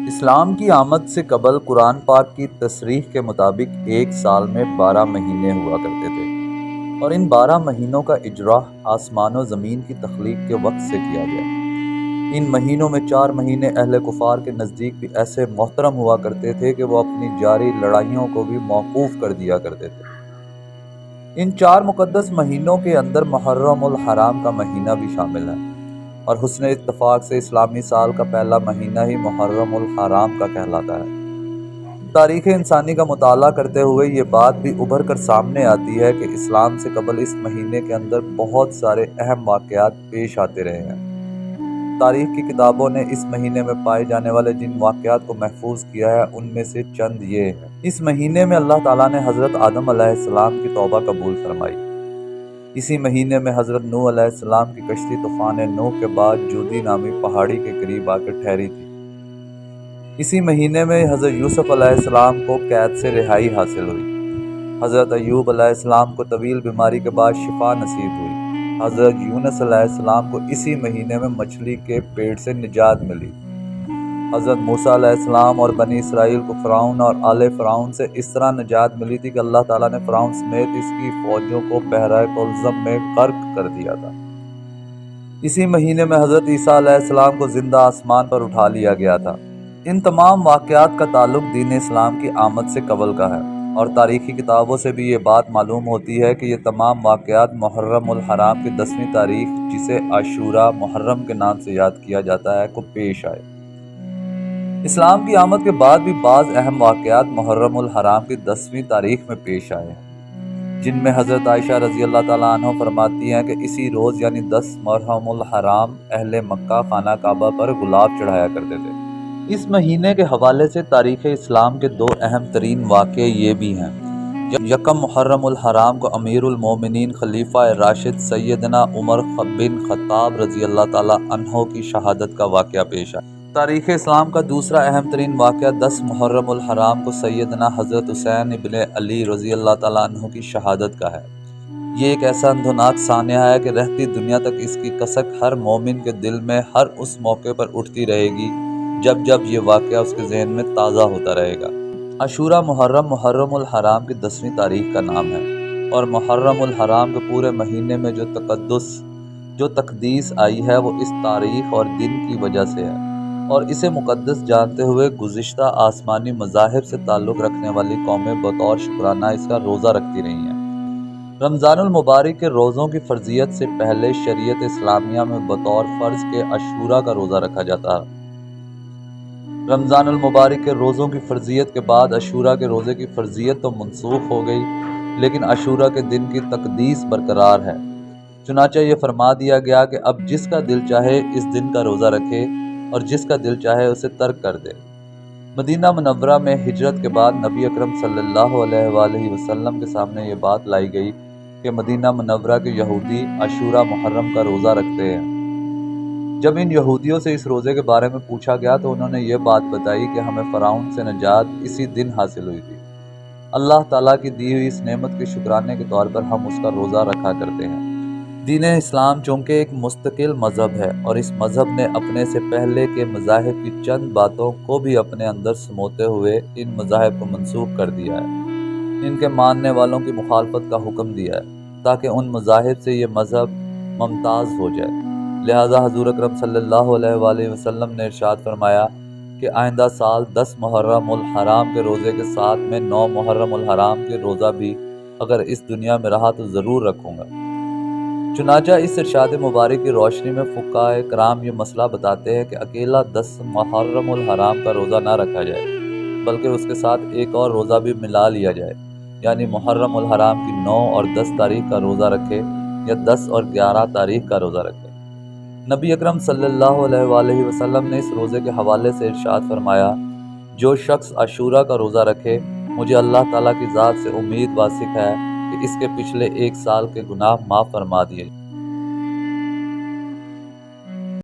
اسلام کی آمد سے قبل قرآن پاک کی تصریح کے مطابق ایک سال میں 12 مہینے ہوا کرتے تھے، اور ان 12 مہینوں کا اجراء آسمان و زمین کی تخلیق کے وقت سے کیا گیا۔ ان مہینوں میں 4 مہینے اہل کفار کے نزدیک بھی ایسے محترم ہوا کرتے تھے کہ وہ اپنی جاری لڑائیوں کو بھی موقوف کر دیا کرتے تھے۔ ان 4 مقدس مہینوں کے اندر محرم الحرام کا مہینہ بھی شامل ہے، اور حسن اتفاق سے اسلامی سال کا پہلا مہینہ ہی محرم الحرام کا کہلاتا ہے۔ تاریخ انسانی کا مطالعہ کرتے ہوئے یہ بات بھی ابھر کر سامنے آتی ہے کہ اسلام سے قبل اس مہینے کے اندر بہت سارے اہم واقعات پیش آتے رہے ہیں۔ تاریخ کی کتابوں نے اس مہینے میں پائے جانے والے جن واقعات کو محفوظ کیا ہے ان میں سے چند یہ ہیں۔ اس مہینے میں اللہ تعالیٰ نے حضرت آدم علیہ السلام کی توبہ قبول فرمائی۔ اسی مہینے میں حضرت نوح علیہ السلام کی کشتی طوفان نوح کے بعد جودی نامی پہاڑی کے قریب آ کر ٹھہری تھی۔ اسی مہینے میں حضرت یوسف علیہ السلام کو قید سے رہائی حاصل ہوئی۔ حضرت ایوب علیہ السلام کو طویل بیماری کے بعد شفا نصیب ہوئی۔ حضرت یونس علیہ السلام کو اسی مہینے میں مچھلی کے پیٹ سے نجات ملی۔ حضرت موسیٰ علیہ السلام اور بنی اسرائیل کو فرعون اور آل فرعون سے اس طرح نجات ملی تھی کہ اللہ تعالیٰ نے فرعون سمیت اس کی فوجوں کو بحرہ کلزم میں غرق کر دیا تھا۔ اسی مہینے میں حضرت عیسیٰ علیہ السلام کو زندہ آسمان پر اٹھا لیا گیا تھا۔ ان تمام واقعات کا تعلق دین اسلام کی آمد سے قبل کا ہے، اور تاریخی کتابوں سے بھی یہ بات معلوم ہوتی ہے کہ یہ تمام واقعات محرم الحرام کی 10ویں تاریخ، جسے عاشوراء محرم کے نام سے یاد کیا جاتا ہے، کو پیش آئے۔ اسلام کی آمد کے بعد بھی بعض اہم واقعات محرم الحرام کی 10ویں تاریخ میں پیش آئے ہیں، جن میں حضرت عائشہ رضی اللہ تعالیٰ عنہ فرماتی ہیں کہ اسی روز یعنی 10 محرم الحرام اہل مکہ خانہ کعبہ پر گلاب چڑھایا کرتے تھے۔ اس مہینے کے حوالے سے تاریخ اسلام کے 2 اہم ترین واقعے یہ بھی ہیں۔ یکم محرم الحرام کو امیر المومنین خلیفہ راشد سیدنا عمر بن خطاب رضی اللہ تعالیٰ عنہ کی شہادت کا واقعہ پیش آیا۔ تاریخ اسلام کا دوسرا اہم ترین واقعہ 10 محرم الحرام کو سیدنا حضرت حسین ابن علی رضی اللہ تعالیٰ عنہ کی شہادت کا ہے۔ یہ ایک ایسا اندھوناک سانحہ ہے کہ رہتی دنیا تک اس کی کسک ہر مومن کے دل میں ہر اس موقع پر اٹھتی رہے گی جب یہ واقعہ اس کے ذہن میں تازہ ہوتا رہے گا۔ عاشوراء محرم الحرام کی 10ویں تاریخ کا نام ہے، اور محرم الحرام کے پورے مہینے میں جو تقدیس آئی ہے وہ اس تاریخ اور دن کی وجہ سے ہے، اور اسے مقدس جانتے ہوئے گزشتہ آسمانی مذاہب سے تعلق رکھنے والی قومیں بطور شکرانہ اس کا روزہ رکھتی رہی ہیں۔ رمضان المبارک کے روزوں کی فرضیت سے پہلے شریعت اسلامیہ میں بطور فرض کے عاشوراء کا روزہ رکھا جاتا ہے۔ رمضان المبارک کے روزوں کی فرضیت کے بعد عاشوراء کے روزے کی فرضیت تو منسوخ ہو گئی، لیکن عاشوراء کے دن کی تقدیس برقرار ہے۔ چنانچہ یہ فرما دیا گیا کہ اب جس کا دل چاہے اس دن کا روزہ رکھے، اور جس کا دل چاہے اسے ترک کر دے۔ مدینہ منورہ میں ہجرت کے بعد نبی اکرم صلی اللہ علیہ وآلہ وسلم کے سامنے یہ بات لائی گئی کہ مدینہ منورہ کے یہودی عاشوراء محرم کا روزہ رکھتے ہیں۔ جب ان یہودیوں سے اس روزے کے بارے میں پوچھا گیا تو انہوں نے یہ بات بتائی کہ ہمیں فرعون سے نجات اسی دن حاصل ہوئی تھی۔ اللہ تعالیٰ کی دی ہوئی اس نعمت کے شکرانے کے طور پر ہم اس کا روزہ رکھا کرتے ہیں۔ دین اسلام چونکہ ایک مستقل مذہب ہے، اور اس مذہب نے اپنے سے پہلے کے مذاہب کی چند باتوں کو بھی اپنے اندر سموتے ہوئے ان مذاہب کو منسوخ کر دیا ہے، ان کے ماننے والوں کی مخالفت کا حکم دیا ہے تاکہ ان مذاہب سے یہ مذہب ممتاز ہو جائے۔ لہذا حضور اکرم صلی اللہ علیہ وآلہ وسلم نے ارشاد فرمایا کہ آئندہ سال 10 محرم الحرام کے روزے کے ساتھ میں 9 محرم الحرام کے روزہ بھی اگر اس دنیا میں رہا تو ضرور رکھوں گا۔ چنانچہ اس ارشاد مبارک کی روشنی میں فقہائے کرام یہ مسئلہ بتاتے ہیں کہ اکیلا 10 محرم الحرام کا روزہ نہ رکھا جائے، بلکہ اس کے ساتھ ایک اور روزہ بھی ملا لیا جائے، یعنی محرم الحرام کی 9 اور 10 تاریخ کا روزہ رکھے، یا 10 اور 11 تاریخ کا روزہ رکھے۔ نبی اکرم صلی اللہ علیہ وآلہ وسلم نے اس روزے کے حوالے سے ارشاد فرمایا، جو شخص عاشوراء کا روزہ رکھے، مجھے اللہ تعالیٰ کی ذات سے امید واثق ہے کہ اس کے پچھلے 1 سال کے گناہ معاف فرما دیے